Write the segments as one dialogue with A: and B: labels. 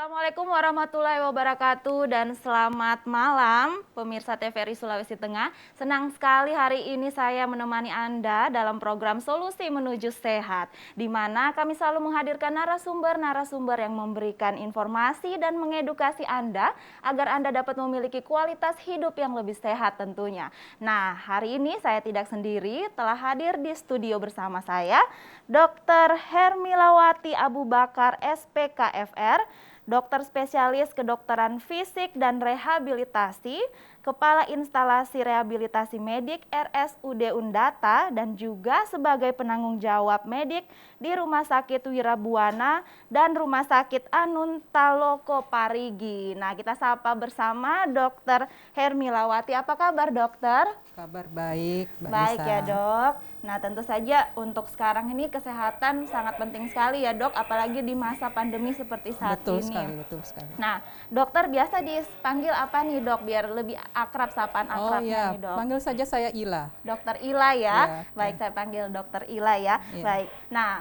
A: Assalamualaikum warahmatullahi wabarakatuh dan selamat malam pemirsa TVRI Sulawesi Tengah. Senang sekali hari ini saya menemani Anda dalam program Solusi Menuju Sehat, di mana kami selalu menghadirkan narasumber-narasumber yang memberikan informasi dan mengedukasi Anda agar Anda dapat memiliki kualitas hidup yang lebih sehat tentunya. Nah, hari ini saya tidak sendiri, telah hadir di studio bersama saya Dr. Hermilawati Abu Bakar SPKFR, dokter spesialis kedokteran fisik dan rehabilitasi, Kepala Instalasi Rehabilitasi Medik RSUD Undata, dan juga sebagai penanggung jawab medik di Rumah Sakit Wirabuana dan Rumah Sakit Anuntaloko Parigi. Nah, kita sapa bersama Dr. Hermilawati. Apa kabar, dokter?
B: Kabar baik, Mbak
A: Baik
B: Nisa.
A: ya, Dok. Nah, tentu saja untuk sekarang ini kesehatan sangat penting sekali ya, Dok, apalagi di masa pandemi seperti saat
B: Betul
A: ini.
B: sekali, betul sekali.
A: Nah, dokter biasa dipanggil apa nih, Dok, biar lebih akrab, sapaan
B: Oh
A: akrabnya
B: ya,
A: nih, Dok?
B: panggil saja saya Ila.
A: Dokter Ila ya.
B: Ya,
A: Baik, saya panggil Dokter Ila ya.
B: Iya.
A: Baik. Nah,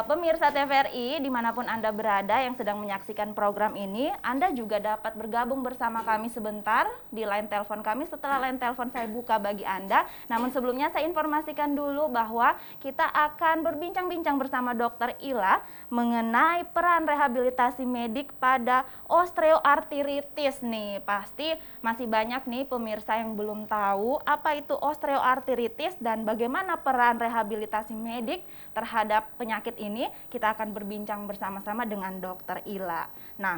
A: pemirsa TVRI dimanapun Anda berada yang sedang menyaksikan program ini, Anda juga dapat bergabung bersama kami sebentar di line telepon kami setelah line telepon saya buka bagi Anda. Namun sebelumnya saya informasikan dulu bahwa kita akan berbincang-bincang bersama Dokter Ila mengenai peran rehabilitasi medik pada osteoartritis nih. Pasti masih banyak nih pemirsa yang belum tahu apa itu osteoartritis dan bagaimana peran rehabilitasi medik terhadap penyakit ini. Kita akan berbincang bersama-sama dengan Dokter Ila. Nah,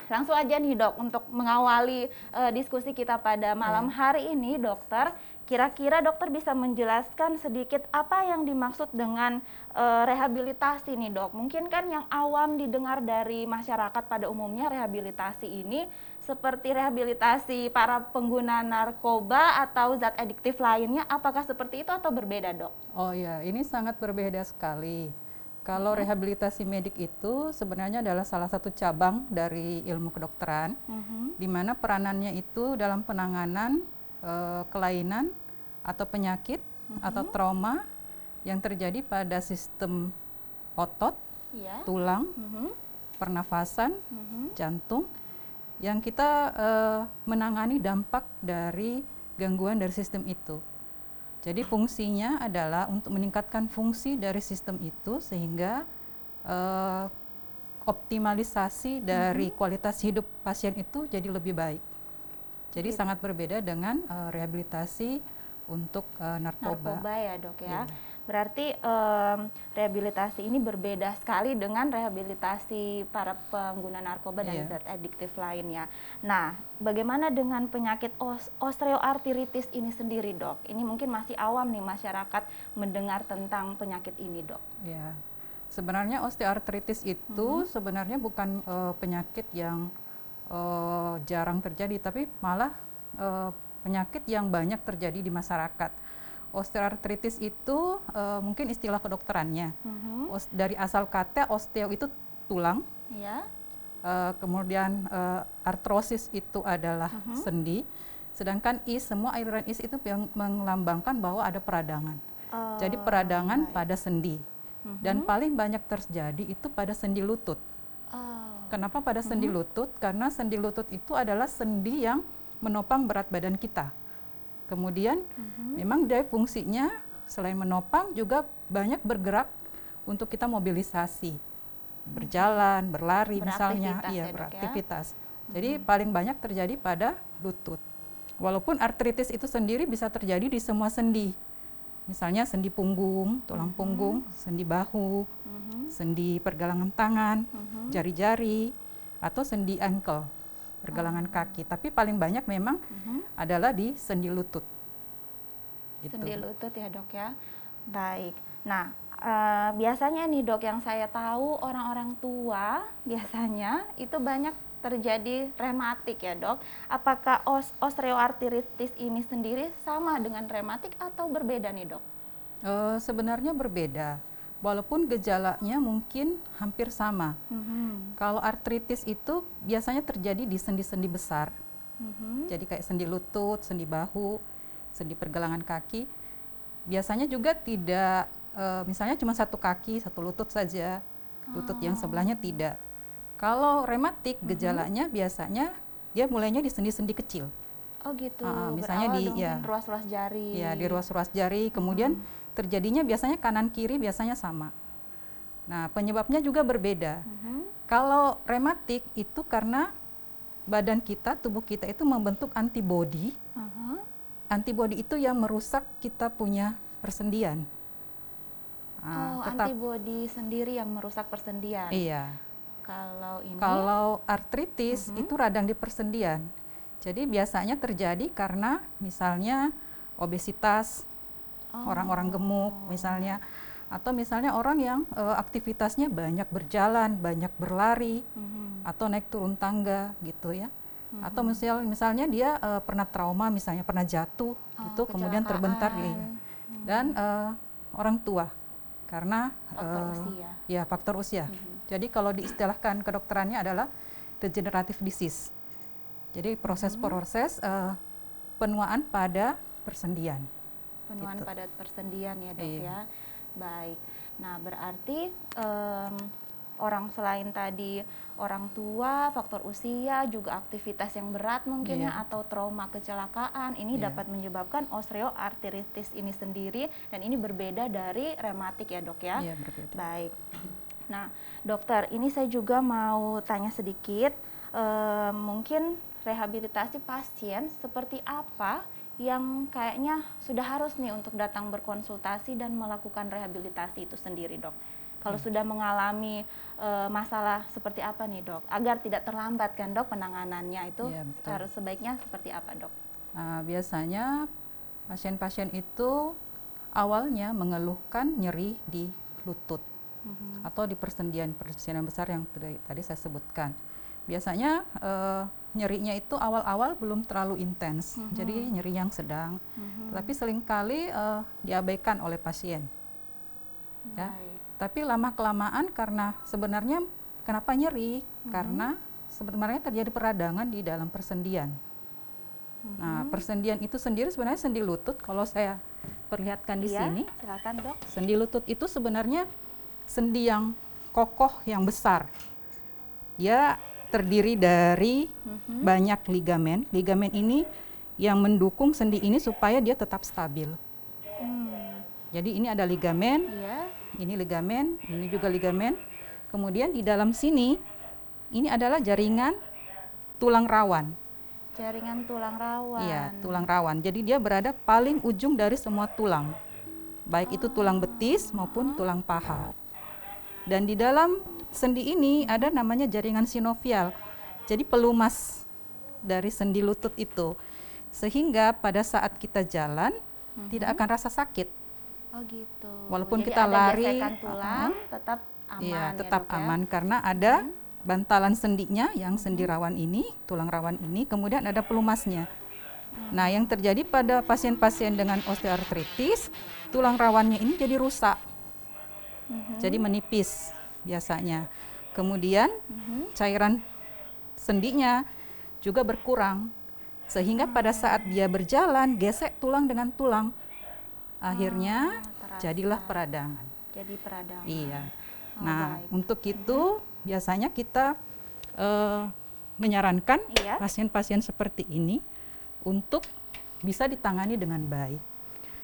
A: langsung aja nih, Dok, untuk mengawali diskusi kita pada malam hari ini, dokter. Kira-kira dokter bisa menjelaskan sedikit apa yang dimaksud dengan rehabilitasi nih, Dok. Mungkin kan yang awam didengar dari masyarakat pada umumnya rehabilitasi ini seperti rehabilitasi para pengguna narkoba atau zat adiktif lainnya. Apakah seperti itu atau berbeda, Dok?
B: Oh ya, ini sangat berbeda sekali. Kalau rehabilitasi medik itu sebenarnya adalah salah satu cabang dari ilmu kedokteran, di mana peranannya itu dalam penanganan kelainan atau penyakit atau trauma yang terjadi pada sistem otot,
A: Iya.
B: tulang, pernafasan, jantung, yang kita menangani dampak dari gangguan dari sistem itu. Jadi fungsinya adalah untuk meningkatkan fungsi dari sistem itu sehingga optimalisasi dari kualitas hidup pasien itu jadi lebih baik. Jadi sangat berbeda dengan rehabilitasi untuk narkoba.
A: Narkoba ya, Dok ya.
B: Iya.
A: Berarti rehabilitasi ini berbeda sekali dengan rehabilitasi para pengguna narkoba dan
B: Iya.
A: zat adiktif lainnya. Nah, bagaimana dengan penyakit osteoartritis ini sendiri, Dok? Ini mungkin masih awam nih masyarakat mendengar tentang penyakit ini, Dok.
B: Ya, sebenarnya osteoartritis itu sebenarnya bukan penyakit yang jarang terjadi, tapi malah penyakit yang banyak terjadi di masyarakat. Osteoartritis itu mungkin istilah kedokterannya. Dari asal kata osteo itu tulang,
A: Ya.
B: kemudian artrosis itu adalah sendi, sedangkan semua aliran itu yang melambangkan bahwa ada peradangan. Jadi peradangan pada sendi. Dan paling banyak terjadi itu pada sendi lutut. Kenapa pada sendi lutut? Karena sendi lutut itu adalah sendi yang menopang berat badan kita. Kemudian memang dia fungsinya selain menopang juga banyak bergerak untuk kita mobilisasi, berjalan, berlari misalnya,
A: Beraktivitas ya, Dok, ya?
B: beraktivitas. Jadi paling banyak terjadi pada lutut. Walaupun artritis itu sendiri bisa terjadi di semua sendi. Misalnya sendi punggung, tulang punggung, sendi bahu, sendi pergelangan tangan, jari-jari, atau sendi ankle, pergelangan kaki. Tapi paling banyak memang adalah di sendi lutut. Gitu.
A: Sendi lutut ya, Dok ya. Baik. Nah, biasanya nih, Dok, yang saya tahu orang-orang tua biasanya itu banyak terjadi rematik ya, Dok. Apakah osteoartritis ini sendiri sama dengan rematik atau berbeda nih, Dok?
B: Sebenarnya berbeda. Walaupun gejalanya mungkin hampir sama. Kalau artritis itu biasanya terjadi di sendi-sendi besar. Jadi kayak sendi lutut, sendi bahu, sendi pergelangan kaki. Biasanya juga tidak, misalnya cuma satu kaki, satu lutut saja. Lutut yang sebelahnya tidak. Kalau rematik gejalanya biasanya dia mulainya di sendi-sendi kecil.
A: Oh gitu.
B: Misalnya
A: Berawal
B: di
A: ruas-ruas jari.
B: Ya, di ruas-ruas jari, kemudian terjadinya biasanya kanan kiri biasanya sama. Nah, penyebabnya juga berbeda. Kalau rematik itu karena badan kita, tubuh kita itu membentuk antibodi. Antibodi itu yang merusak kita punya persendian.
A: Antibodi sendiri yang merusak persendian.
B: Iya.
A: Kalau
B: artritis itu radang di persendian. Jadi biasanya terjadi karena misalnya obesitas, orang-orang gemuk misalnya, atau misalnya orang yang aktivitasnya banyak berjalan, banyak berlari, atau naik turun tangga gitu ya. Atau misalnya dia pernah trauma, misalnya pernah jatuh gitu, kemudian terbentar dan orang tua karena faktor usia. Jadi kalau diistilahkan kedokterannya adalah degenerative disease. Jadi proses-proses penuaan pada persendian.
A: Penuaan
B: gitu.
A: pada persendian ya dok ya. Baik. Nah berarti orang selain tadi orang tua, faktor usia, juga aktivitas yang berat mungkin ya, atau trauma kecelakaan, ini dapat menyebabkan osteoartritis ini sendiri, dan ini berbeda dari rematik ya dok ya.
B: Iya, berbeda.
A: Baik. Nah dokter, ini saya juga mau tanya sedikit, mungkin rehabilitasi pasien seperti apa yang kayaknya sudah harus nih untuk datang berkonsultasi dan melakukan rehabilitasi itu sendiri dok? Kalau sudah mengalami masalah seperti apa nih dok? Agar tidak terlambat kan dok penanganannya itu harus sebaiknya seperti apa dok?
B: Biasanya pasien-pasien itu awalnya mengeluhkan nyeri di lutut atau di persendian besar yang tadi saya sebutkan. Biasanya nyerinya itu awal-awal belum terlalu intens, jadi nyeri yang sedang, tapi seringkali diabaikan oleh pasien. Ya. Tapi lama-kelamaan karena sebenarnya kenapa nyeri? Karena sebenarnya terjadi peradangan di dalam persendian. Nah, persendian itu sendiri sebenarnya sendi lutut, kalau saya perlihatkan di sini.
A: Silakan dok.
B: Sendi lutut itu sebenarnya sendi yang kokoh, yang besar. Dia terdiri dari banyak ligamen. Ligamen ini yang mendukung sendi ini supaya dia tetap stabil. Jadi ini ada ligamen, ini ligamen, ini juga ligamen. Kemudian di dalam sini, ini adalah jaringan tulang rawan.
A: Jaringan tulang rawan.
B: Iya, tulang rawan. Jadi dia berada paling ujung dari semua tulang. Baik itu tulang betis maupun tulang paha. Dan di dalam sendi ini ada namanya jaringan sinovial. Jadi pelumas dari sendi lutut itu. Sehingga pada saat kita jalan tidak akan rasa sakit.
A: Oh gitu.
B: Walaupun
A: jadi
B: kita
A: ada
B: lari,
A: gesekan tulang, tetap aman.
B: Iya,
A: ya,
B: tetap
A: dok,
B: aman karena ada bantalan sendinya yang sendi rawan ini, tulang rawan ini, kemudian ada pelumasnya. Nah, yang terjadi pada pasien-pasien dengan osteoartritis, tulang rawannya ini jadi rusak. Jadi menipis biasanya. Kemudian cairan sendinya juga berkurang. Sehingga pada saat dia berjalan, gesek tulang dengan tulang. Akhirnya jadilah peradangan.
A: Jadi peradangan.
B: Iya. Nah, untuk itu biasanya kita menyarankan pasien-pasien seperti ini untuk bisa ditangani dengan baik.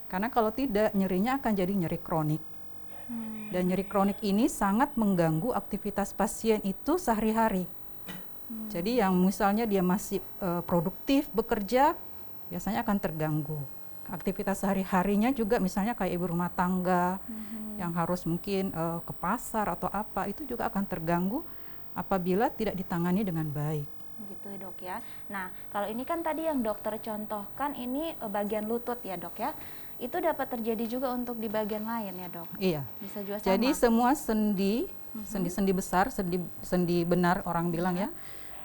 B: Karena kalau tidak, nyerinya akan jadi nyeri kronik. Dan nyeri kronik ini sangat mengganggu aktivitas pasien itu sehari-hari. Jadi yang misalnya dia masih produktif bekerja, biasanya akan terganggu. Aktivitas sehari-harinya juga misalnya kayak ibu rumah tangga yang harus mungkin ke pasar atau apa, itu juga akan terganggu apabila tidak ditangani dengan baik.
A: Gitu dok ya. Nah kalau ini kan tadi yang dokter contohkan ini bagian lutut ya dok ya. Itu dapat terjadi juga untuk di bagian lain ya dok?
B: Iya.
A: Bisa juga sama?
B: Jadi semua sendi besar, sendi benar orang bilang ya,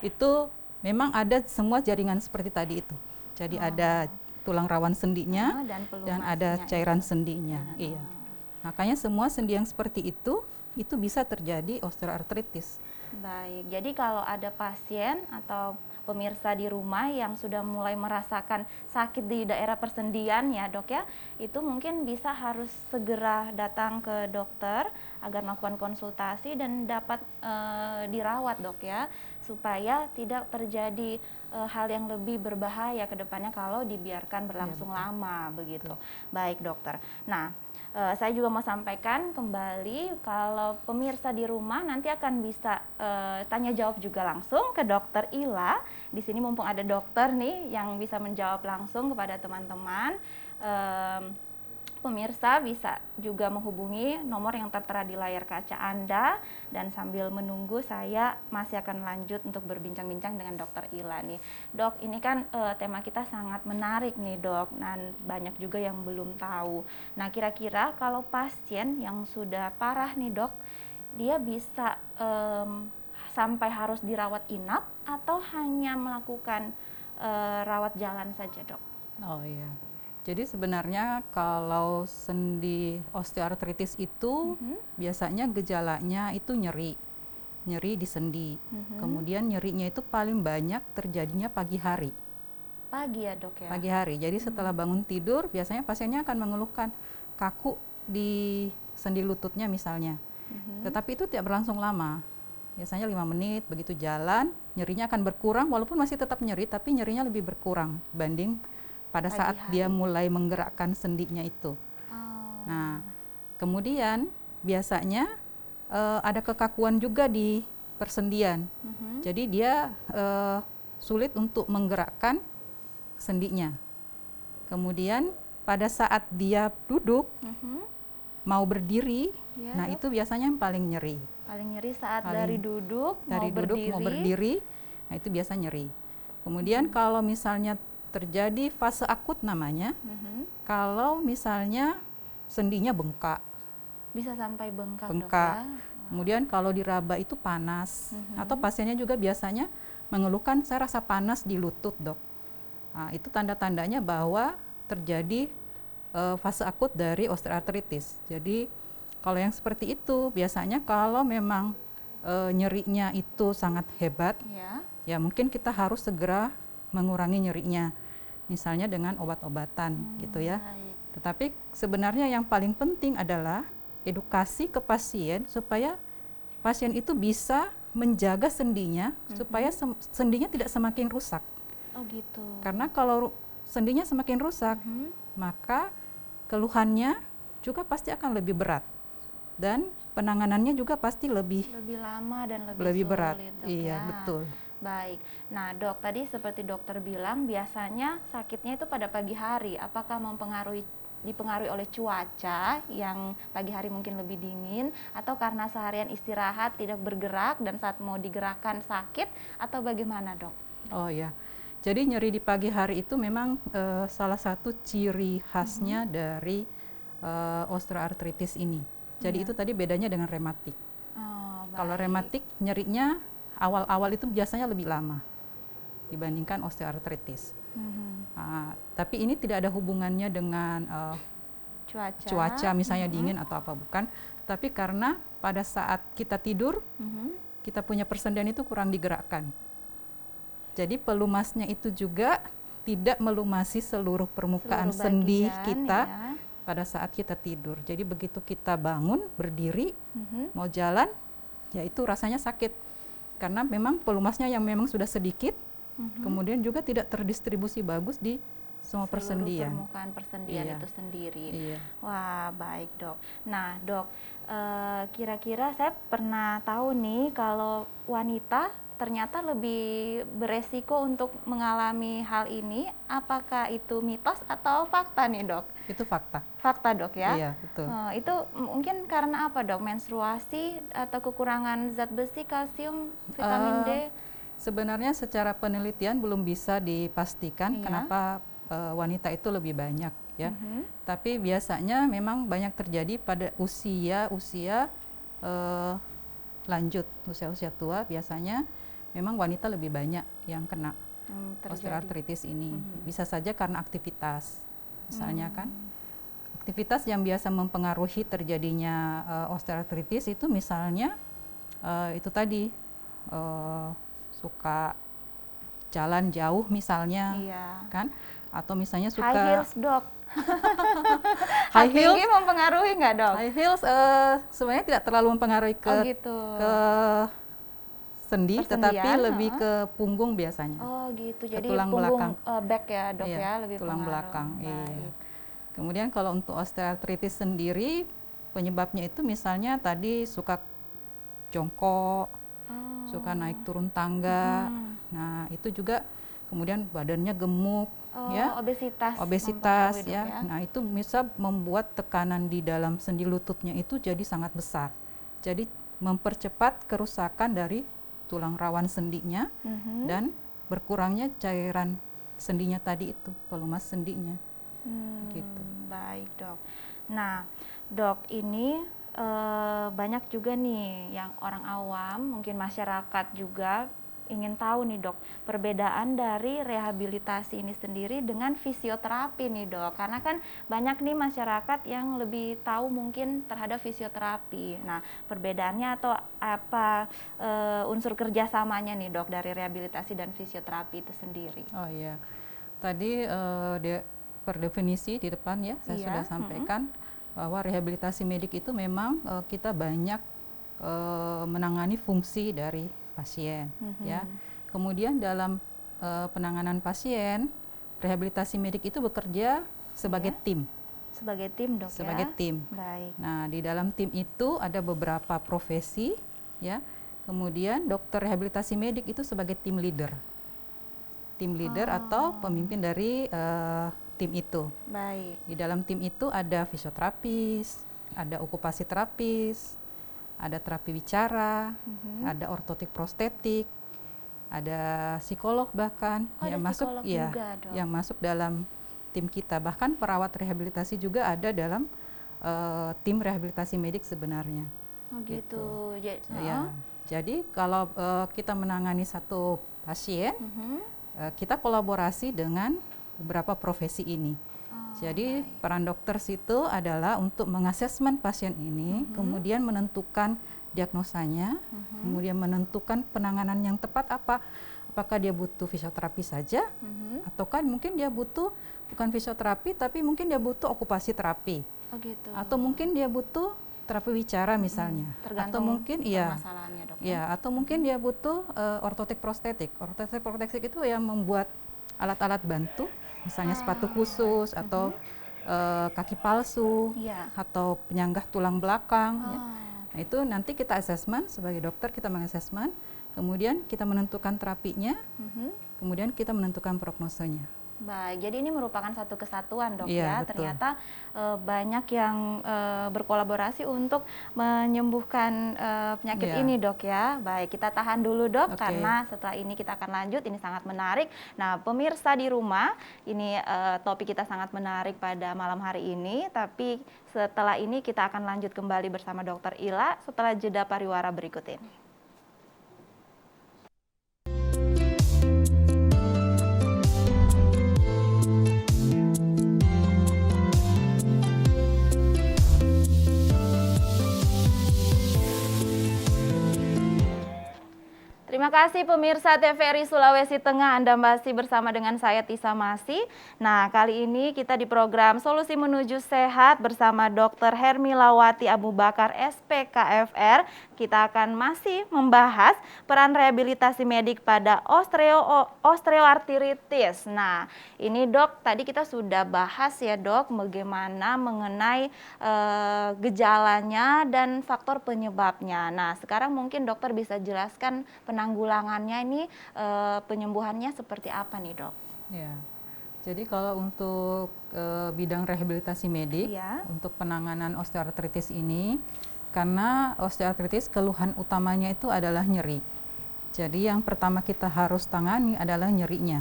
B: itu memang ada semua jaringan seperti tadi itu. Jadi ada tulang rawan sendinya dan ada cairan sendinya. Iya. Makanya semua sendi yang seperti itu bisa terjadi osteoartritis.
A: Baik, jadi kalau ada pasien atau pemirsa di rumah yang sudah mulai merasakan sakit di daerah persendian ya dok ya, itu mungkin bisa harus segera datang ke dokter agar melakukan konsultasi dan dapat dirawat dok ya, supaya tidak terjadi hal yang lebih berbahaya ke depannya kalau dibiarkan berlangsung lama begitu. Baik dokter. Nah, saya juga mau sampaikan kembali kalau pemirsa di rumah nanti akan bisa tanya jawab juga langsung ke Dokter Ila. Di sini mumpung ada dokter nih yang bisa menjawab langsung kepada teman-teman. Pemirsa bisa juga menghubungi nomor yang tertera di layar kaca Anda, dan sambil menunggu saya masih akan lanjut untuk berbincang-bincang dengan Dokter Ila nih. Dok, ini kan tema kita sangat menarik nih dok, dan banyak juga yang belum tahu. Nah, kira-kira kalau pasien yang sudah parah nih dok, dia bisa sampai harus dirawat inap atau hanya melakukan rawat jalan saja dok?
B: Oh iya. Jadi sebenarnya kalau sendi osteoartritis itu biasanya gejalanya itu nyeri di sendi. Kemudian nyerinya itu paling banyak terjadinya pagi hari.
A: Pagi ya dok ya?
B: Pagi hari. Jadi setelah bangun tidur biasanya pasiennya akan mengeluhkan kaku di sendi lututnya misalnya. Tetapi itu tidak berlangsung lama. Biasanya 5 menit begitu jalan, nyerinya akan berkurang walaupun masih tetap nyeri, tapi nyerinya lebih berkurang dibanding pada saat dia mulai menggerakkan sendinya itu. Nah, kemudian biasanya ada kekakuan juga di persendian. Jadi dia sulit untuk menggerakkan sendinya. Kemudian pada saat dia duduk, mau berdiri, nah itu biasanya yang paling nyeri.
A: Paling nyeri saat dari duduk mau berdiri,
B: nah itu biasa nyeri. Kemudian kalau misalnya terjadi fase akut namanya, kalau misalnya sendinya bengkak.
A: Bisa sampai bengkak. Dok, ya?
B: Kemudian kalau diraba itu panas, atau pasiennya juga biasanya mengeluhkan saya rasa panas di lutut dok. Nah, itu tanda-tandanya bahwa terjadi fase akut dari osteoartritis. Jadi kalau yang seperti itu biasanya kalau memang nyerinya itu sangat hebat, ya mungkin kita harus segera mengurangi nyerinya, misalnya dengan obat-obatan gitu ya. Tetapi sebenarnya yang paling penting adalah edukasi ke pasien supaya pasien itu bisa menjaga sendinya supaya sendinya tidak semakin rusak.
A: Oh gitu.
B: Karena kalau sendinya semakin rusak, maka keluhannya juga pasti akan lebih berat dan penanganannya juga pasti lebih
A: lama dan
B: lebih berat.
A: Dok,
B: iya,
A: ya?
B: betul.
A: Baik. Nah, dok, tadi seperti dokter bilang biasanya sakitnya itu pada pagi hari. Apakah dipengaruhi oleh cuaca yang pagi hari mungkin lebih dingin, atau karena seharian istirahat tidak bergerak dan saat mau digerakkan sakit, atau bagaimana, dok?
B: Oh ya. Jadi nyeri di pagi hari itu memang salah satu ciri khasnya dari osteoartritis ini. Jadi itu tadi bedanya dengan rematik. Kalau rematik nyerinya awal-awal itu biasanya lebih lama dibandingkan osteoartritis. Tapi ini tidak ada hubungannya dengan cuaca misalnya dingin atau apa, bukan. Tapi karena pada saat kita tidur, kita punya persendian itu kurang digerakkan. Jadi pelumasnya itu juga tidak melumasi seluruh permukaan sendi kita pada saat kita tidur. Jadi begitu kita bangun, berdiri, mau jalan, ya itu rasanya sakit. Karena memang pelumasnya yang memang sudah sedikit, kemudian juga tidak terdistribusi bagus di semua persendian.
A: Permukaan persendian itu sendiri.
B: Iya.
A: Wah, baik dok. Nah dok, kira-kira saya pernah tahu nih kalau wanita ternyata lebih beresiko untuk mengalami hal ini. Apakah itu mitos atau fakta nih dok?
B: Itu fakta.
A: Fakta dok ya?
B: Iya, betul.
A: Itu mungkin karena apa dok? Menstruasi atau kekurangan zat besi, kalsium, vitamin D?
B: Sebenarnya secara penelitian belum bisa dipastikan kenapa wanita itu lebih banyak ya. Tapi biasanya memang banyak terjadi pada usia lanjut, usia tua biasanya memang wanita lebih banyak yang kena osteoartritis ini. Bisa saja karena aktivitas, misalnya kan. Aktivitas yang biasa mempengaruhi terjadinya osteoartritis itu misalnya itu tadi suka jalan jauh misalnya,
A: Iya.
B: kan? Atau misalnya suka
A: High heels, Dok.
B: High
A: Hak tinggi
B: heels,
A: mempengaruhi nggak, Dok?
B: high heels sebenarnya tidak terlalu mempengaruhi
A: Oh gitu.
B: ke sendi,
A: Persendian,
B: tetapi lebih ke punggung biasanya.
A: Oh gitu.
B: Ke
A: Jadi
B: tulang belakang.
A: punggung back ya, Dok,
B: Iya,
A: ya, lebih
B: tulang
A: pengaruh.
B: belakang. Iya.
A: Baik.
B: Kemudian kalau untuk osteoartritis sendiri, penyebabnya itu misalnya tadi suka jongkok,
A: Oh.
B: suka naik turun tangga.
A: Hmm.
B: Nah, itu juga kemudian badannya gemuk,
A: Oh,
B: ya.
A: obesitas.
B: Obesitas,
A: mempengaruhi, Dok,
B: ya. Nah, itu bisa membuat tekanan di dalam sendi lututnya itu jadi sangat besar. Jadi mempercepat kerusakan dari tulang rawan sendinya
A: Mhm.
B: dan berkurangnya cairan sendinya tadi itu, pelumas sendinya. Gitu.
A: Baik, Dok. Nah, Dok, ini banyak juga nih yang orang awam, mungkin masyarakat juga ingin tahu nih, Dok, perbedaan dari rehabilitasi ini sendiri dengan fisioterapi nih, Dok. Karena kan banyak nih masyarakat yang lebih tahu mungkin terhadap fisioterapi. Nah, perbedaannya atau apa unsur kerjasamanya nih, Dok, dari rehabilitasi dan fisioterapi itu sendiri?
B: Oh iya, tadi per definisi di depan ya saya
A: Iya,
B: sudah sampaikan bahwa rehabilitasi medik itu memang kita banyak menangani fungsi dari pasien, ya. Kemudian dalam penanganan pasien, rehabilitasi medik itu bekerja sebagai tim.
A: Sebagai tim, Dok,
B: Sebagai
A: ya?
B: tim.
A: Baik.
B: Nah, di dalam tim itu ada beberapa profesi, ya. Kemudian dokter rehabilitasi medik itu sebagai tim leader. Tim leader atau pemimpin dari tim itu.
A: Baik.
B: Di dalam tim itu ada fisioterapis, ada okupasi terapis, ada terapi bicara, ada ortotik prostetik, ada psikolog bahkan
A: Oh,
B: yang
A: ada
B: masuk,
A: psikolog
B: ya,
A: juga, Dok.
B: yang masuk dalam tim kita. Bahkan perawat rehabilitasi juga ada dalam tim rehabilitasi medik sebenarnya.
A: Oh gitu.
B: Ya, jadi kalau kita menangani satu pasien, kita kolaborasi dengan beberapa profesi ini. Jadi peran dokter situ adalah untuk mengasesmen pasien ini, kemudian menentukan diagnosanya, kemudian menentukan penanganan yang tepat apa. Apakah dia butuh fisioterapi saja, ataukah mungkin dia butuh bukan fisioterapi, tapi mungkin dia butuh okupasi terapi.
A: Oh gitu.
B: Atau mungkin dia butuh terapi bicara misalnya.
A: Tergantung
B: Atau mungkin iya.
A: permasalahannya, Dok.
B: Ya, atau mungkin dia butuh ortotik prostetik. Ortotik prostetik itu yang membuat alat-alat bantu, misalnya sepatu khusus atau kaki palsu, atau penyanggah tulang belakang. Ya. Nah, itu nanti kita asesmen sebagai dokter, kita mengasesmen, kemudian kita menentukan terapinya, kemudian kita menentukan prognosenya.
A: Baik, jadi ini merupakan satu kesatuan, Dok,
B: Iya,
A: ya.
B: betul.
A: Ternyata banyak yang berkolaborasi untuk menyembuhkan penyakit ini, Dok, ya. Baik, kita tahan dulu, Dok, karena setelah ini kita akan lanjut. Ini sangat menarik. Nah, pemirsa di rumah, ini topik kita sangat menarik pada malam hari ini. Tapi setelah ini kita akan lanjut kembali bersama Dr. Ila setelah jeda pariwara berikut ini. Terima kasih pemirsa TVRI Sulawesi Tengah, Anda masih bersama dengan saya Tisa Masi. Nah, kali ini kita di program Solusi Menuju Sehat bersama Dr. Hermilawati Abu Bakar SPKFR. Kita akan masih membahas peran rehabilitasi medik pada osteoartritis. Nah, ini Dok, tadi kita sudah bahas ya, Dok, bagaimana mengenai gejalanya dan faktor penyebabnya. Nah, sekarang mungkin dokter bisa jelaskan penanggulangannya ini, penyembuhannya seperti apa nih, Dok?
B: Ya, jadi kalau untuk bidang rehabilitasi medik, untuk penanganan osteoartritis ini, karena osteoartritis keluhan utamanya itu adalah nyeri. Jadi yang pertama kita harus tangani adalah nyerinya.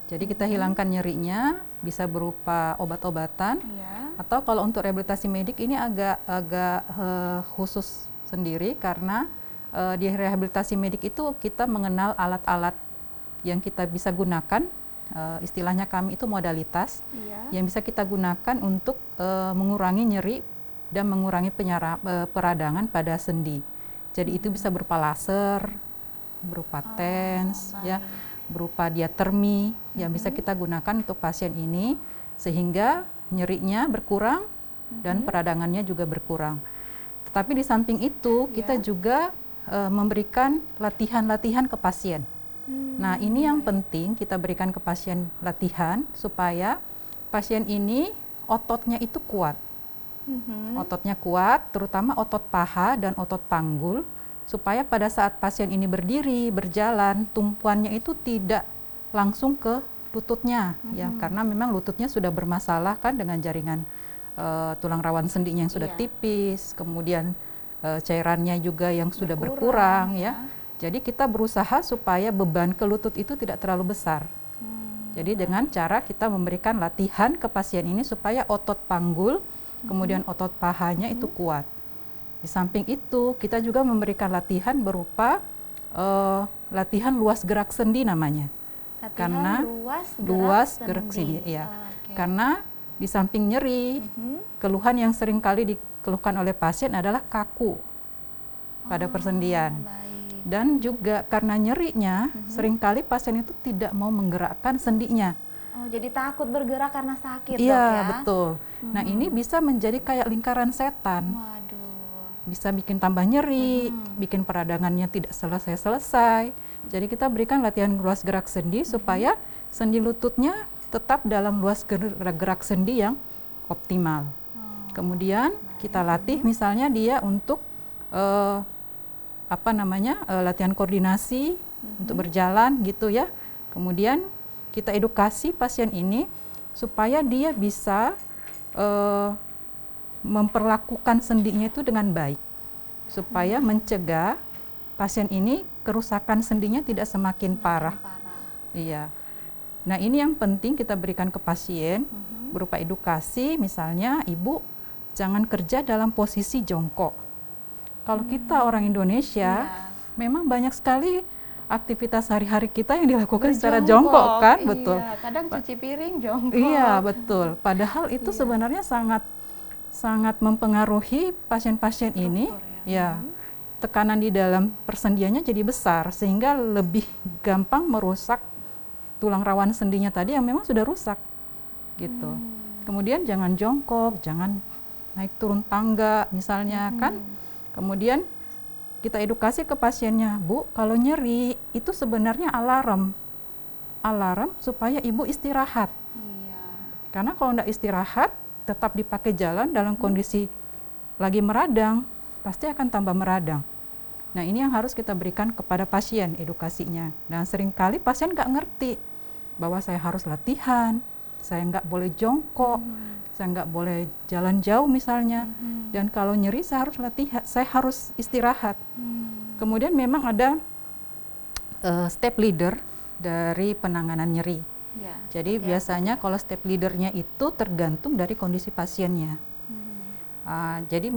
B: Jadi kita hilangkan nyerinya, bisa berupa obat-obatan, atau kalau untuk rehabilitasi medik ini agak khusus sendiri karena di rehabilitasi medik itu kita mengenal alat-alat yang kita bisa gunakan, istilahnya kami itu modalitas, yang bisa kita gunakan untuk mengurangi nyeri dan mengurangi peradangan pada sendi. Jadi itu bisa berupa laser, berupa TENS, ya. berupa diatermi yang bisa kita gunakan untuk pasien ini sehingga nyerinya berkurang dan peradangannya juga berkurang. Tetapi di samping itu kita juga memberikan latihan-latihan ke pasien. Nah, ini yang penting kita berikan ke pasien latihan supaya pasien ini ototnya itu kuat. Ototnya kuat, terutama otot paha dan otot panggul, supaya pada saat pasien ini berdiri, berjalan, tumpuannya itu tidak langsung ke lututnya, ya, karena memang lututnya sudah bermasalah kan dengan jaringan tulang rawan sendinya yang sudah tipis, kemudian cairannya juga yang sudah berkurang, ya. Jadi kita berusaha supaya beban ke lutut itu tidak terlalu besar. Jadi dengan cara kita memberikan latihan ke pasien ini supaya otot panggul, kemudian otot pahanya itu kuat. Di samping itu, kita juga memberikan latihan berupa latihan luas gerak sendi namanya. Karena luas gerak sendi, ya. Karena di samping nyeri, keluhan yang sering kali dikeluhkan oleh pasien adalah kaku pada persendian. Dan juga karena nyerinya, seringkali pasien itu tidak mau menggerakkan sendinya.
A: Oh, jadi takut bergerak karena sakit, Dok,
B: iya,
A: ya?
B: betul. Nah, ini bisa menjadi kayak lingkaran setan.
A: Waduh.
B: Bisa bikin tambah nyeri, bikin peradangannya tidak selesai-selesai. Jadi kita berikan latihan luas gerak sendi supaya sendi lututnya tetap dalam luas gerak sendi yang optimal. Kemudian kita latih misalnya dia untuk latihan koordinasi untuk berjalan gitu ya. Kemudian kita edukasi pasien ini supaya dia bisa memperlakukan sendinya itu dengan baik, supaya mencegah pasien ini kerusakan sendinya tidak semakin parah. Iya. Nah, ini yang penting kita berikan ke pasien berupa edukasi, misalnya ibu jangan kerja dalam posisi jongkok. Kalau kita orang Indonesia, memang banyak sekali aktivitas sehari-hari kita yang dilakukan secara jongkok kan, betul.
A: Kadang cuci piring jongkok.
B: Iya, betul. Padahal itu sebenarnya sangat mempengaruhi pasien-pasien ini, ya. Tekanan di dalam persendiannya jadi besar sehingga lebih gampang merusak tulang rawan sendinya tadi yang memang sudah rusak, gitu. Kemudian jangan jongkok, jangan naik turun tangga misalnya kan. Kemudian kita edukasi ke pasiennya, Bu, kalau nyeri itu sebenarnya alarm supaya ibu istirahat. Karena kalau enggak istirahat, tetap dipakai jalan dalam kondisi lagi meradang, pasti akan tambah meradang. Nah, ini yang harus kita berikan kepada pasien edukasinya. Dan seringkali pasien nggak ngerti bahwa saya harus latihan, saya nggak boleh jongkok, saya nggak boleh jalan jauh misalnya. Dan kalau nyeri saya harus latihan, saya harus istirahat. Kemudian memang ada step leader dari penanganan nyeri. Jadi biasanya kalau step leadernya itu tergantung dari kondisi pasiennya. Jadi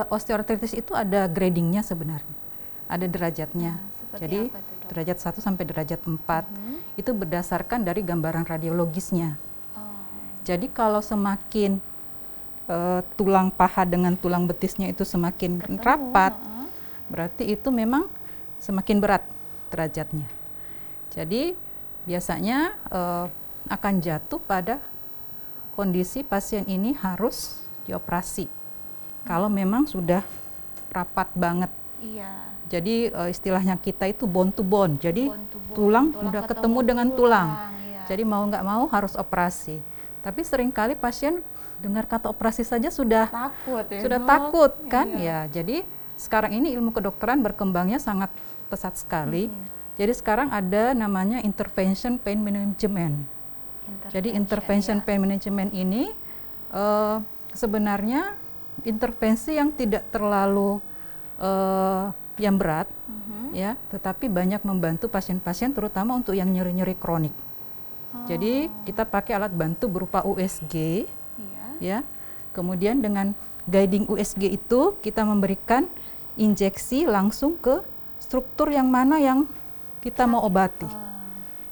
B: osteoartritis itu ada gradingnya sebenarnya, ada derajatnya. Jadi derajat 1 sampai derajat 4 itu berdasarkan dari gambaran radiologisnya. Jadi kalau semakin tulang paha dengan tulang betisnya itu semakin rapat, berarti itu memang semakin berat derajatnya. Jadi biasanya akan jatuh pada kondisi pasien ini harus dioperasi. Kalau memang sudah rapat banget. Jadi istilahnya kita itu bone to bone. Jadi tulang udah ketemu dengan tulang. Jadi mau nggak mau harus operasi. Tapi seringkali pasien dengar kata operasi saja sudah takut kan? Ya, jadi sekarang ini ilmu kedokteran berkembangnya sangat pesat sekali. Jadi sekarang ada namanya intervention pain management. Jadi intervention pain management ini sebenarnya intervensi yang tidak terlalu yang berat, ya, tetapi banyak membantu pasien-pasien terutama untuk yang nyeri-nyeri kronik. Jadi kita pakai alat bantu berupa USG, ya. Kemudian dengan guiding USG itu kita memberikan injeksi langsung ke struktur yang mana yang kita mau obati.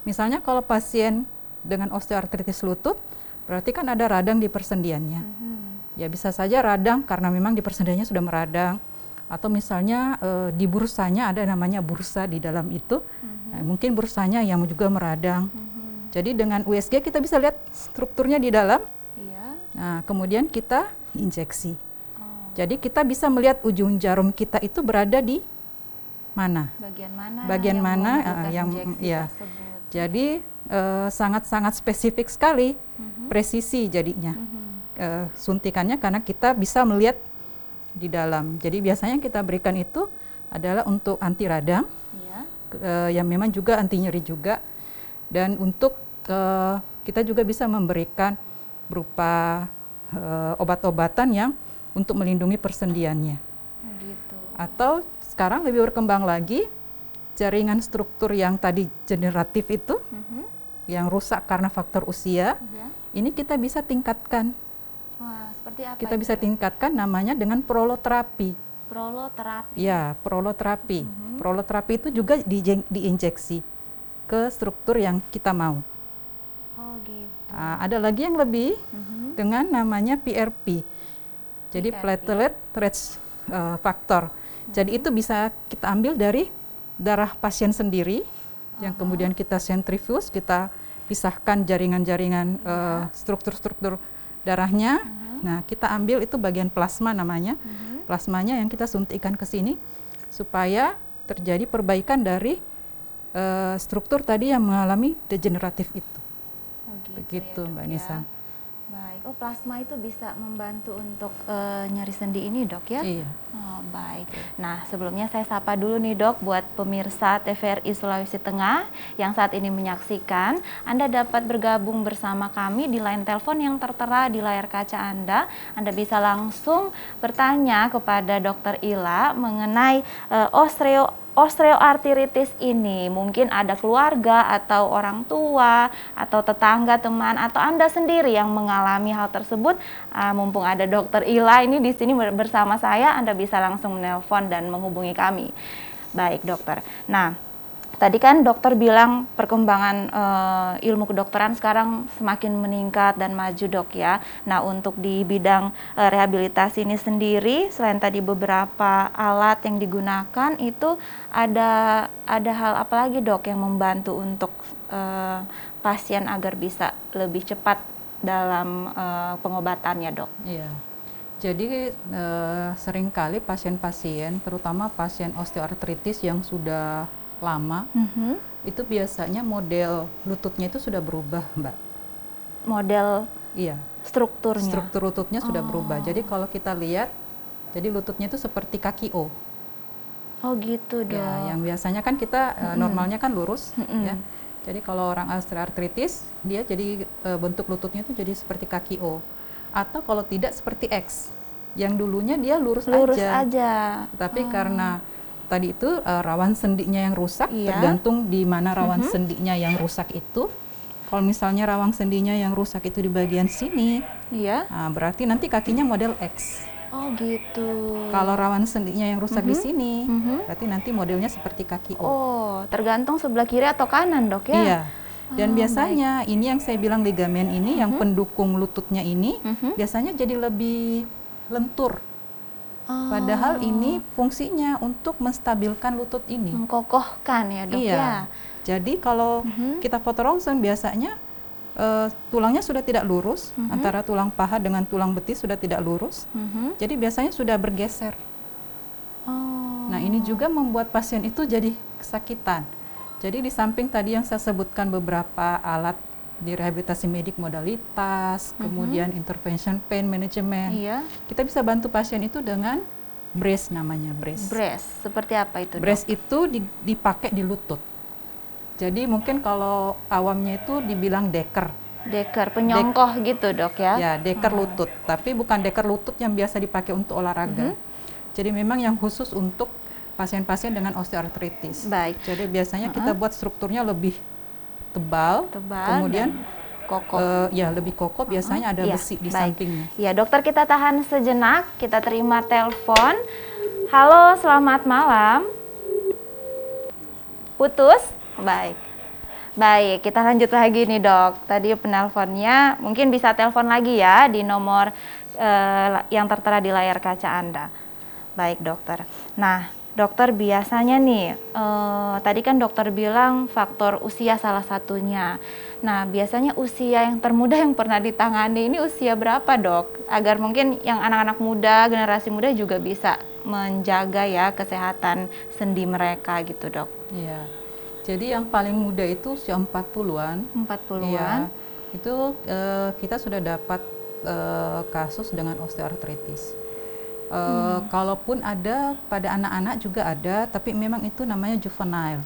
B: Misalnya kalau pasien dengan osteoartritis lutut, berarti kan ada radang di persendiannya. Ya bisa saja radang karena memang di persendiannya sudah meradang, atau misalnya di bursanya ada namanya bursa di dalam itu. Nah, mungkin bursanya yang juga meradang. Jadi dengan USG kita bisa lihat strukturnya di dalam.
A: Iya.
B: Nah, kemudian kita injeksi. Jadi kita bisa melihat ujung jarum kita itu berada di mana.
A: Bagian mana
B: yang
A: injeksi
B: ya.
A: tersebut.
B: Jadi sangat-sangat spesifik sekali, presisi jadinya suntikannya karena kita bisa melihat di dalam. Jadi biasanya kita berikan itu adalah untuk anti radang, yang memang juga anti nyeri juga, dan untuk kita juga bisa memberikan berupa obat-obatan yang untuk melindungi persendiannya.
A: Gitu.
B: Atau sekarang lebih berkembang lagi, jaringan struktur yang tadi generatif itu, yang rusak karena faktor usia, ini kita bisa tingkatkan.
A: Wah, seperti apa
B: kita
A: itu,
B: bisa tingkatkan namanya dengan proloterapi.
A: Proloterapi.
B: Ya, proloterapi. Proloterapi itu juga diinjeksi ke struktur yang kita mau.
A: Oh gitu.
B: Ada lagi yang lebih dengan namanya PRP. Jadi platelet rich factor. Jadi itu bisa kita ambil dari darah pasien sendiri, yang kemudian kita sentrifuse, kita pisahkan jaringan-jaringan struktur-struktur darahnya. Nah, kita ambil itu bagian plasma namanya. Plasmanya yang kita suntikkan ke sini supaya terjadi perbaikan dari struktur tadi yang mengalami degeneratif itu. Begitu
A: ya,
B: Mbak Nisa.
A: Baik. Oh, plasma itu bisa membantu untuk nyeri sendi ini, Dok ya?
B: Iya.
A: Oh, baik. Nah, sebelumnya saya sapa dulu nih, Dok, buat pemirsa TVRI Sulawesi Tengah yang saat ini menyaksikan. Anda dapat bergabung bersama kami di line telepon yang tertera di layar kaca Anda. Anda bisa langsung bertanya kepada Dr. Ila mengenai osteoartritis ini. Mungkin ada keluarga atau orang tua atau tetangga, teman, atau Anda sendiri yang mengalami hal tersebut. Mumpung ada Dr. Ila ini di sini bersama saya, Anda bisa langsung menelpon dan menghubungi kami. Baik, dokter. Nah, tadi kan dokter bilang perkembangan ilmu kedokteran sekarang semakin meningkat dan maju, Dok ya. Nah, untuk di bidang rehabilitasi ini sendiri, selain tadi beberapa alat yang digunakan, itu ada hal apa lagi, Dok, yang membantu untuk pasien agar bisa lebih cepat dalam pengobatannya, Dok?
B: Iya. Jadi seringkali pasien-pasien, terutama pasien osteoartritis yang sudah lama, itu biasanya model lututnya itu sudah berubah, Mbak.
A: Model strukturnya?
B: Struktur lututnya sudah berubah. Jadi kalau kita lihat, jadi lututnya itu seperti kaki O.
A: Oh gitu, Dok.
B: Ya, yang biasanya kan kita normalnya kan lurus, ya. Jadi kalau orang osteoartritis, dia jadi bentuk lututnya itu jadi seperti kaki O. Atau kalau tidak seperti X, yang dulunya dia lurus aja. Tapi karena tadi itu rawan sendinya yang rusak, tergantung di mana rawan sendinya yang rusak itu. Kalau misalnya rawan sendinya yang rusak itu di bagian sini, berarti nanti kakinya model X.
A: Oh gitu.
B: Kalau rawan sendinya yang rusak di sini, berarti nanti modelnya seperti kaki O.
A: Oh, tergantung sebelah kiri atau kanan, Dok ya?
B: Iya. Dan biasanya ini yang saya bilang ligamen ini, yang pendukung lututnya ini, biasanya jadi lebih lentur. Padahal ini fungsinya untuk menstabilkan lutut ini.
A: Mengkokohkan ya, Dok ya?
B: Jadi kalau kita foto ronsen biasanya tulangnya sudah tidak lurus, antara tulang paha dengan tulang betis sudah tidak lurus. Jadi biasanya sudah bergeser. Nah, ini juga membuat pasien itu jadi kesakitan. Jadi di samping tadi yang saya sebutkan beberapa alat di rehabilitasi medik modalitas, kemudian intervention pain management, kita bisa bantu pasien itu dengan brace namanya, brace.
A: Brace, seperti apa itu, Dok?
B: Brace itu dipakai di lutut. Jadi mungkin kalau awamnya itu dibilang deker.
A: Deker, penyongkoh gitu, Dok ya?
B: Ya, deker lutut. Tapi bukan deker lutut yang biasa dipakai untuk olahraga. Jadi memang yang khusus untuk pasien-pasien dengan osteoartritis.
A: Baik.
B: Jadi biasanya kita buat strukturnya lebih tebal kemudian
A: kokoh.
B: Lebih kokoh, biasanya ada besi di sampingnya.
A: Ya, dokter, kita tahan sejenak, kita terima telepon. Halo, selamat malam. Putus? Baik. Baik, kita lanjut lagi nih, Dok. Tadi penelponnya mungkin bisa telepon lagi ya di nomor yang tertera di layar kaca Anda. Baik dokter. Nah, dokter biasanya nih, tadi kan dokter bilang faktor usia salah satunya. Nah, biasanya usia yang termuda yang pernah ditangani ini usia berapa dok? Agar mungkin yang anak-anak muda, generasi muda juga bisa menjaga ya kesehatan sendi mereka gitu dok.
B: Iya. Jadi yang paling muda itu usia 40-an.
A: 40-an.
B: Iya. Itu kita sudah dapat kasus dengan osteoartritis. Kalaupun ada pada anak-anak juga ada, tapi memang itu namanya juvenile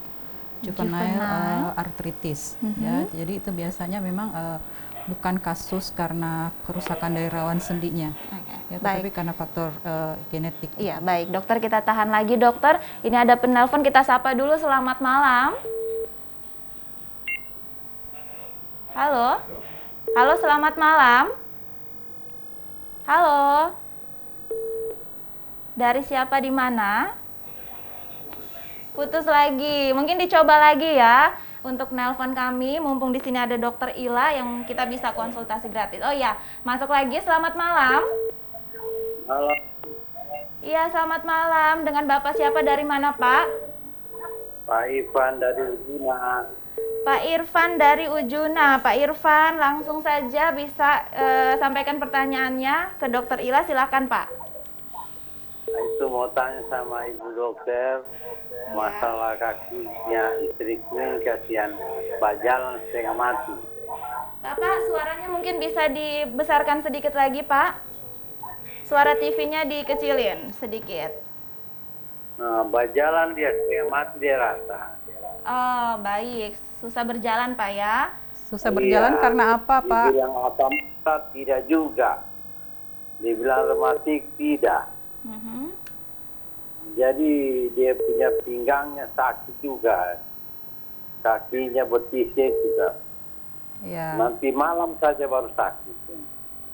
B: arthritis. Ya, jadi itu biasanya memang bukan kasus karena kerusakan dari rawan sendinya, ya, tetapi karena faktor genetik.
A: Iya, baik dokter, kita tahan lagi dokter. Ini ada penelpon, kita sapa dulu. Selamat malam. Halo, halo, selamat malam. Halo, dari siapa, di mana? Putus lagi, mungkin dicoba lagi ya untuk nelpon kami, mumpung di sini ada dokter Ila yang kita bisa konsultasi gratis. Oh ya, masuk lagi. Selamat malam.
C: Halo.
A: Iya, selamat malam. Dengan Bapak siapa, dari mana Pak?
C: Pak Irfan dari Ujuna.
A: Pak Irfan dari Ujuna. Pak Irfan, langsung saja bisa sampaikan pertanyaannya ke dokter Ila, silakan Pak.
C: Itu mau tanya sama ibu dokter masalah kakinya istriku ini, kasihan berjalan setengah mati.
A: Bapak, suaranya mungkin bisa dibesarkan sedikit lagi Pak. Suara TV-nya dikecilin sedikit.
C: Nah, berjalan dia setengah mati dia rasa.
A: Oh, baik. Susah berjalan Pak ya.
B: Susah berjalan karena apa Pak?
C: Dibilang asam urat tidak juga. Dibilang rematik tidak. Jadi dia punya pinggangnya sakit juga, kakinya bertisik juga.
B: Ya.
C: Nanti malam saja baru sakit.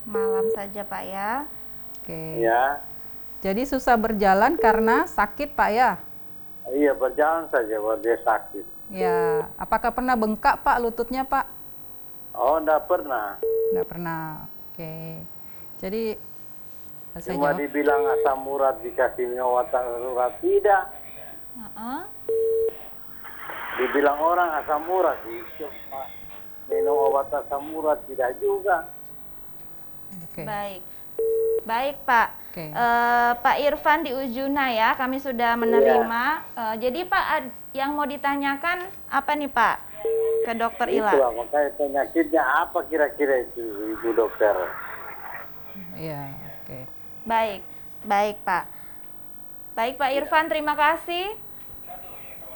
A: Malam saja Pak ya.
B: Oke.
C: Ya.
B: Jadi susah berjalan karena sakit Pak ya?
C: Iya, berjalan saja baru dia sakit.
B: Ya. Apakah pernah bengkak Pak lututnya Pak?
C: Oh, enggak pernah.
B: Enggak pernah. Oke. Jadi saya
C: Cuma
B: jawab.
C: dibilang asam urat dikasih minum obat urat tidak. Dibilang orang asam urat cuma minum obat asam urat tidak juga.
B: Oke.
A: Baik. Baik Pak.
B: Oke.
A: Pak Irfan di Ujuna ya, kami sudah menerima. Jadi Pak, yang mau ditanyakan apa nih Pak ke dokter Ila?
C: Itulah makanya penyakitnya apa kira-kira itu ibu dokter.
B: Iya, oke.
A: Baik, baik Pak. Baik Pak Irfan, terima kasih.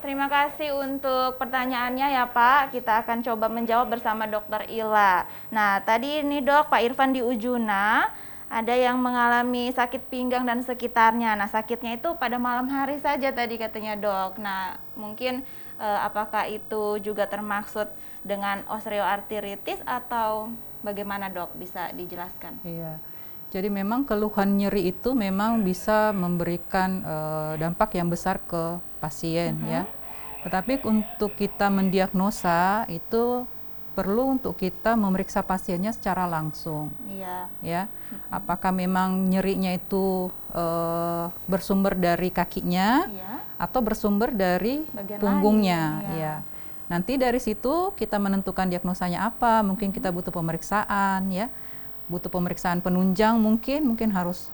A: Terima kasih untuk pertanyaannya ya Pak. Kita akan coba menjawab bersama dokter Ila. Nah, tadi ini dok, Pak Irfan di Ujuna ada yang mengalami sakit pinggang dan sekitarnya. Nah, sakitnya itu pada malam hari saja tadi katanya dok. Nah, mungkin apakah itu juga termaksud dengan osteoartritis atau bagaimana dok? Bisa dijelaskan?
B: Iya. Jadi memang keluhan nyeri itu memang bisa memberikan dampak yang besar ke pasien ya. Tetapi untuk kita mendiagnosa itu perlu untuk kita memeriksa pasiennya secara langsung.
A: Iya.
B: Ya. Apakah memang nyerinya itu bersumber dari kakinya atau bersumber dari
A: bagian
B: punggungnya,
A: lain,
B: ya. Nanti dari situ kita menentukan diagnosanya apa, mungkin kita butuh pemeriksaan ya. Butuh pemeriksaan penunjang mungkin harus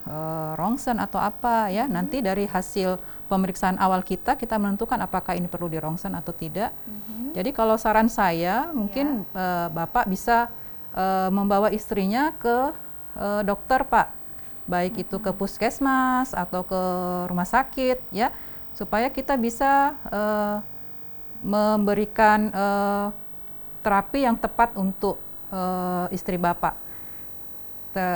B: rongsen atau apa ya. Nanti dari hasil pemeriksaan awal kita menentukan apakah ini perlu di rongsen atau tidak. Jadi kalau saran saya mungkin Bapak bisa membawa istrinya ke dokter Pak, baik itu ke puskesmas atau ke rumah sakit ya, supaya kita bisa memberikan terapi yang tepat untuk istri Bapak.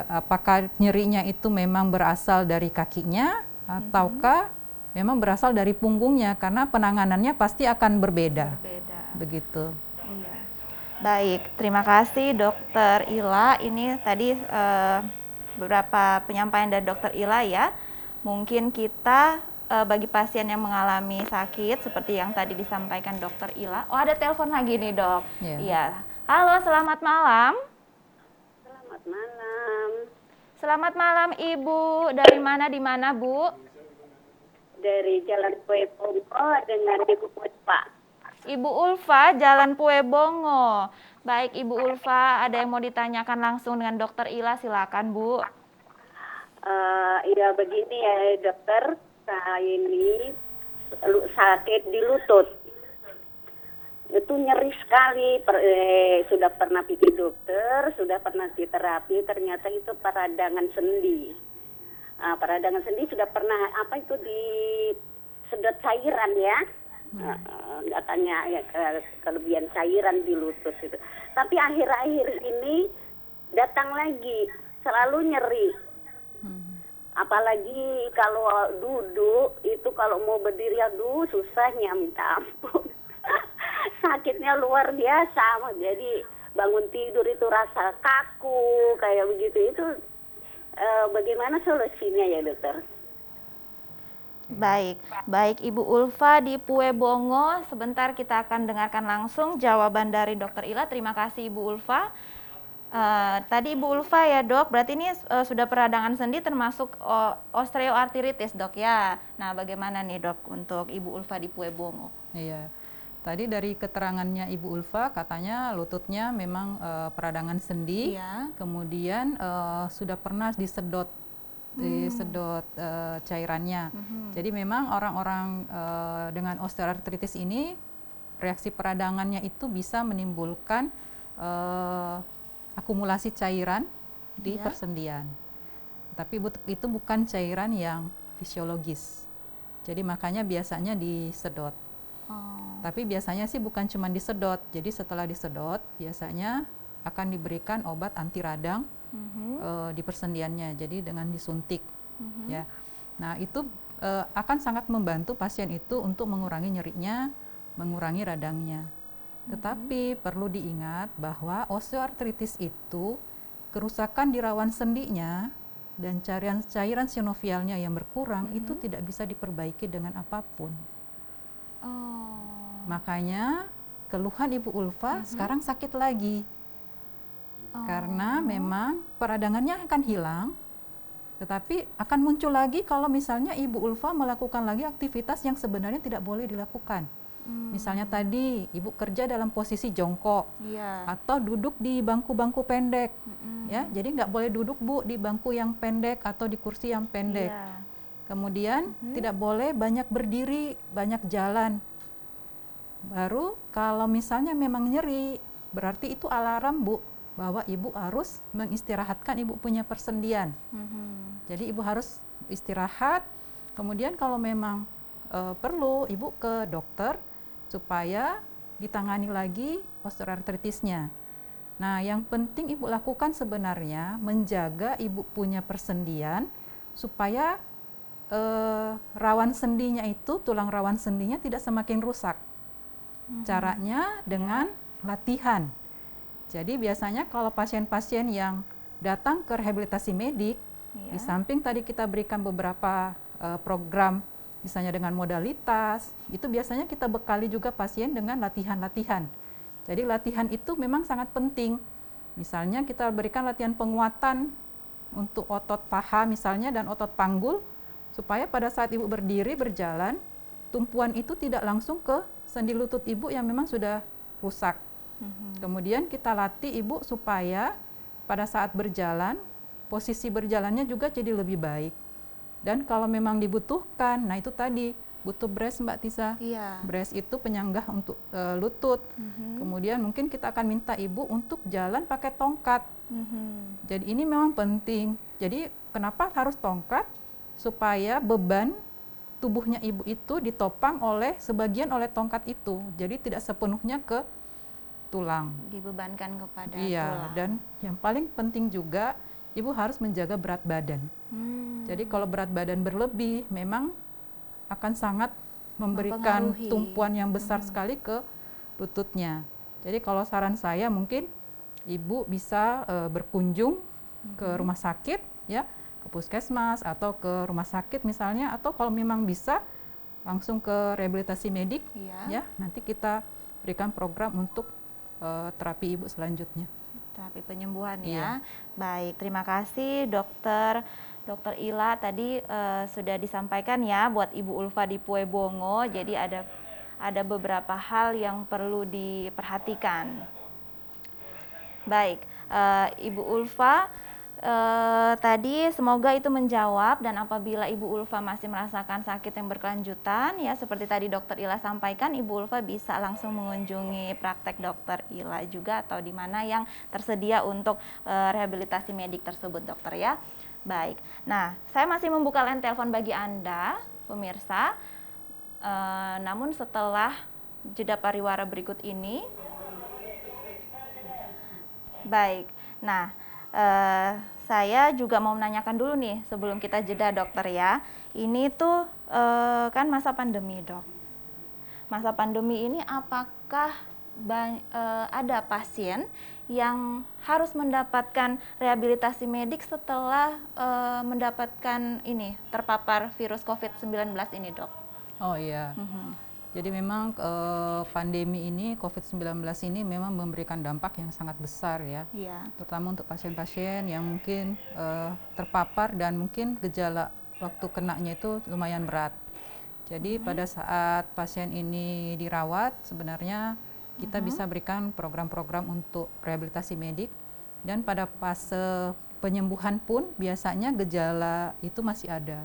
B: Apakah nyerinya itu memang berasal dari kakinya ataukah memang berasal dari punggungnya, karena penanganannya pasti akan berbeda. Begitu.
A: Iya. Baik, terima kasih dokter Ila. Ini tadi beberapa penyampaian dari dokter Ila ya. Mungkin kita bagi pasien yang mengalami sakit seperti yang tadi disampaikan dokter Ila. Oh, ada telepon lagi nih dok. Iya. Halo, selamat malam.
D: Selamat malam.
A: Selamat malam Ibu. Dari mana, di mana Bu?
D: dari Jalan Kue Pongo dengan Ibu Puspa.
A: Ibu Ulfa, Jalan Puebongo. Baik, Ibu Ulfa, ada yang mau ditanyakan langsung dengan Dokter Ila, silakan Bu.
D: Ya begini ya dokter, saya ini sakit di lutut. Itu nyeri sekali, sudah pernah pergi dokter, sudah pernah di terapi, ternyata itu peradangan sendi. Peradangan sendi sudah pernah disedot cairan ya. Katanya ya kelebihan cairan di lutut itu. Tapi akhir-akhir ini datang lagi, selalu nyeri. Apalagi kalau duduk itu, kalau mau berdiri aduh susahnya minta ampun. Sakitnya luar biasa. Jadi bangun tidur itu rasa kaku kayak begitu. Itu bagaimana solusinya ya dokter?
A: Baik Ibu Ulfa di Puebongo. Sebentar kita akan dengarkan langsung jawaban dari Dokter Ila. Terima kasih Ibu Ulfa. Tadi Ibu Ulfa ya dok, berarti ini sudah peradangan sendi termasuk osteoartritis dok ya. Nah bagaimana nih dok untuk Ibu Ulfa di Puebongo?
B: Iya, tadi dari keterangannya Ibu Ulfa katanya lututnya memang peradangan sendi,
A: Iya.
B: kemudian sudah pernah disedot cairannya. Jadi memang orang-orang dengan osteoartritis ini reaksi peradangannya itu bisa menimbulkan akumulasi cairan di persendian. Tapi itu bukan cairan yang fisiologis. Jadi makanya biasanya disedot. Tapi biasanya sih bukan cuma disedot. Jadi setelah disedot biasanya akan diberikan obat anti radang di persendiannya. Jadi dengan disuntik. Ya. Nah itu akan sangat membantu pasien itu untuk mengurangi nyerinya, mengurangi radangnya. Tetapi perlu diingat bahwa osteoartritis itu kerusakan di rawan sendinya dan cairan sinovialnya yang berkurang itu tidak bisa diperbaiki dengan apapun. Makanya keluhan Ibu Ulfa sekarang sakit lagi. Karena memang peradangannya akan hilang, tetapi akan muncul lagi kalau misalnya Ibu Ulfa melakukan lagi aktivitas yang sebenarnya tidak boleh dilakukan. Misalnya tadi Ibu kerja dalam posisi jongkok, atau duduk di bangku-bangku pendek, ya. Jadi nggak boleh duduk Bu di bangku yang pendek atau di kursi yang pendek. Kemudian tidak boleh banyak berdiri, banyak jalan. Baru kalau misalnya memang nyeri, berarti itu alarm Bu bahwa Ibu harus mengistirahatkan Ibu punya persendian. Jadi Ibu harus istirahat. Kemudian kalau memang perlu Ibu ke dokter supaya ditangani lagi osteoartritisnya. Nah, yang penting Ibu lakukan sebenarnya menjaga Ibu punya persendian supaya rawan sendinya itu, tulang rawan sendinya tidak semakin rusak. Caranya dengan latihan. Jadi biasanya kalau pasien-pasien yang datang ke rehabilitasi medik, di samping tadi kita berikan beberapa program, misalnya dengan modalitas, itu biasanya kita bekali juga pasien dengan latihan-latihan. Jadi latihan itu memang sangat penting. Misalnya kita berikan latihan penguatan untuk otot paha misalnya dan otot panggul, supaya pada saat Ibu berdiri, berjalan, tumpuan itu tidak langsung ke sendi lutut Ibu yang memang sudah rusak. Kemudian kita latih Ibu supaya pada saat berjalan, posisi berjalannya juga jadi lebih baik. Dan kalau memang dibutuhkan, nah itu tadi butuh brace Mbak Tisa. Brace itu penyanggah untuk lutut. Kemudian mungkin kita akan minta Ibu untuk jalan pakai tongkat. Jadi ini memang penting. Jadi kenapa harus tongkat? Supaya beban tubuhnya Ibu itu ditopang sebagian oleh tongkat itu. Jadi tidak sepenuhnya ke tulang.
A: Dibebankan kepada
B: tulang. Dan yang paling penting juga Ibu harus menjaga berat badan. Jadi kalau berat badan berlebih memang akan sangat memberikan tumpuan yang besar sekali ke lututnya. Jadi kalau saran saya mungkin Ibu bisa berkunjung ke rumah sakit, ya, ke puskesmas atau ke rumah sakit misalnya, atau kalau memang bisa langsung ke rehabilitasi medik, ya, nanti kita berikan program untuk terapi Ibu selanjutnya.
A: Terapi penyembuhan ya. Baik, terima kasih Dokter Dokter Ila tadi sudah disampaikan ya buat Ibu Ulfa di Puebongo, jadi ada beberapa hal yang perlu diperhatikan. Baik, Ibu Ulfa, tadi semoga itu menjawab, dan apabila Ibu Ulfa masih merasakan sakit yang berkelanjutan ya seperti tadi Dokter Ila sampaikan, Ibu Ulfa bisa langsung mengunjungi praktek Dokter Ila juga atau di mana yang tersedia untuk rehabilitasi medik tersebut, dokter ya. Baik, nah saya masih membuka line telepon bagi Anda pemirsa, namun setelah jeda pariwara berikut ini. Baik, nah saya juga mau menanyakan dulu nih sebelum kita jeda dokter ya. Ini tuh kan masa pandemi, Dok. Masa pandemi ini apakah ada pasien yang harus mendapatkan rehabilitasi medik setelah mendapatkan terpapar virus COVID-19 ini, Dok?
B: Oh iya. Jadi memang pandemi ini COVID-19 ini memang memberikan dampak yang sangat besar ya, terutama untuk pasien-pasien yang mungkin terpapar dan mungkin gejala waktu kenanya itu lumayan berat. Jadi pada saat pasien ini dirawat, sebenarnya kita bisa berikan program-program untuk rehabilitasi medik, dan pada fase penyembuhan pun biasanya gejala itu masih ada.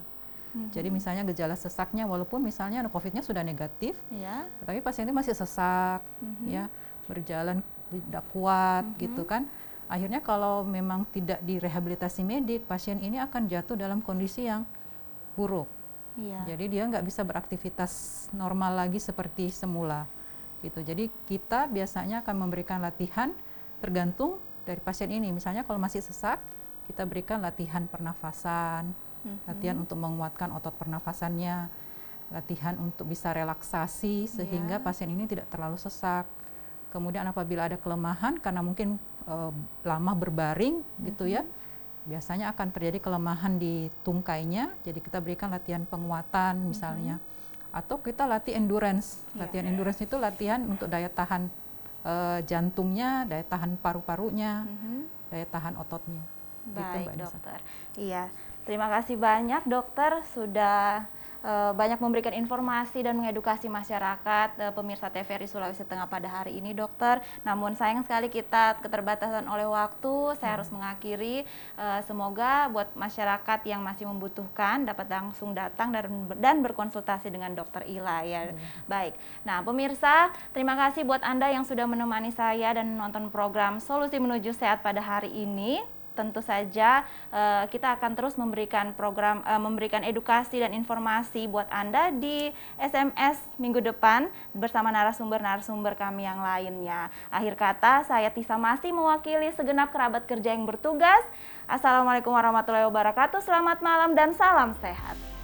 B: Jadi misalnya gejala sesaknya, walaupun misalnya COVID-nya sudah negatif, tapi pasien itu masih sesak, ya, berjalan tidak kuat gitu kan. Akhirnya kalau memang tidak direhabilitasi medik, pasien ini akan jatuh dalam kondisi yang buruk. Jadi dia nggak bisa beraktivitas normal lagi seperti semula gitu. Jadi kita biasanya akan memberikan latihan tergantung dari pasien ini. Misalnya kalau masih sesak, kita berikan latihan pernafasan, latihan untuk menguatkan otot pernafasannya, latihan untuk bisa relaksasi sehingga pasien ini tidak terlalu sesak. Kemudian apabila ada kelemahan karena mungkin lama berbaring gitu ya, biasanya akan terjadi kelemahan di tungkainya, jadi kita berikan latihan penguatan misalnya. Atau kita latih endurance. Latihan endurance itu latihan untuk daya tahan jantungnya, daya tahan paru-parunya, daya tahan ototnya.
A: Baik,
B: gitu,
A: dokter. Iya, terima kasih banyak dokter sudah banyak memberikan informasi dan mengedukasi masyarakat pemirsa TVRI Sulawesi Tengah pada hari ini, dokter. Namun sayang sekali kita keterbatasan oleh waktu, saya harus mengakhiri. Semoga buat masyarakat yang masih membutuhkan dapat langsung datang dan berkonsultasi dengan dokter Ila ya. Baik. Nah, pemirsa, terima kasih buat Anda yang sudah menemani saya dan menonton program Solusi Menuju Sehat pada hari ini. Tentu saja kita akan terus memberikan memberikan edukasi dan informasi buat Anda di SMS minggu depan bersama narasumber-narasumber kami yang lainnya. Akhir kata, saya Tisa masih mewakili segenap kerabat kerja yang bertugas. Assalamualaikum warahmatullahi wabarakatuh. Selamat malam dan salam sehat.